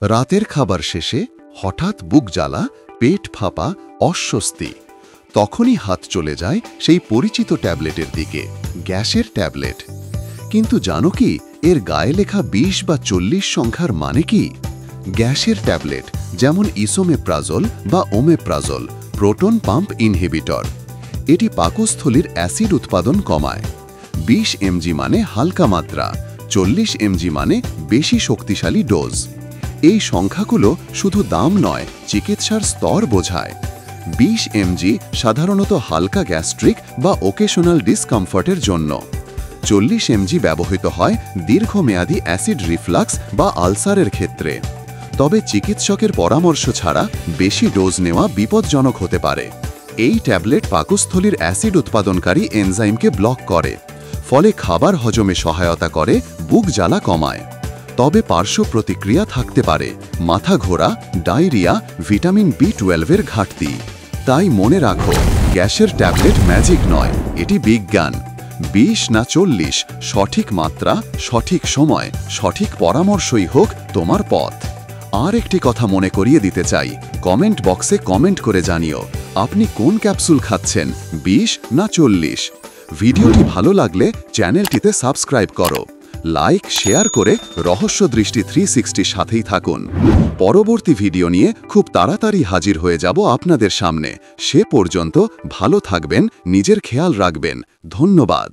রাতের খাবার শেষে হঠাৎ বুক জ্বালা, পেট ফাঁপা, অস্বস্তি। তখনই হাত চলে যায় সেই পরিচিত ট্যাবলেটের দিকে, গ্যাসের ট্যাবলেট। কিন্তু জানো কি এর গায়ে লেখা ২০ বা ৪০ সংখ্যার মানে কি? গ্যাসের ট্যাবলেট, যেমন ইসোমেপ্রাজোল বা ওমেপ্রাজোল, প্রোটন পাম্প ইনহিবিটর। এটি পাকস্থলীর অ্যাসিড উৎপাদন কমায়। ২০ mg মানে হালকা মাত্রা, ৪০ mg মানে বেশি শক্তিশালী ডোজ। এই সংখ্যাগুলো শুধু দাম নয়, চিকিৎসার স্তর বোঝায়। ২০ mg সাধারণত হালকা গ্যাস্ট্রিক বা ওকেশনাল ডিসকমফর্টের জন্য। ৪০ mg ব্যবহৃত হয় দীর্ঘমেয়াদী অ্যাসিড রিফ্লাক্স বা আলসারের ক্ষেত্রে। তবে চিকিৎসকের পরামর্শ ছাড়া বেশি ডোজ নেওয়া বিপজ্জনক হতে পারে। এই ট্যাবলেট পাকস্থলীর অ্যাসিড উৎপাদনকারী এনজাইমকে ব্লক করে, ফলে খাবার হজমে সহায়তা করে, বুক জ্বালা কমায়। তবে পার্শ্ব প্রতিক্রিয়া থাকতে পারে, মাথা ঘোরা, ডায়রিয়া, ভিটামিন B12 ঘাটতি। তাই মনে রাখো, গ্যাসের ট্যাবলেট ম্যাজিক নয়, এটি বিজ্ঞান। ২০ না ৪০, সঠিক মাত্রা, সঠিক সময়, সঠিক পরামর্শই হোক তোমার পথ। আর একটি কথা মনে করিয়ে দিতে চাই, কমেন্ট বক্সে কমেন্ট করে জানিও আপনি কোন ক্যাপসুল খাচ্ছেন, ২০ না ৪০। ভিডিওটি ভালো লাগলে চ্যানেলটিতে সাবস্ক্রাইব করো, লাইক শেয়ার করে রহস্য দৃষ্টি 360 সাথেই থাকুন। পরবর্তী ভিডিও নিয়ে খুব তাড়াতাড়ি হাজির হয়ে যাব আপনাদের সামনে। সে পর্যন্ত ভালো থাকবেন, নিজের খেয়াল রাখবেন। ধন্যবাদ।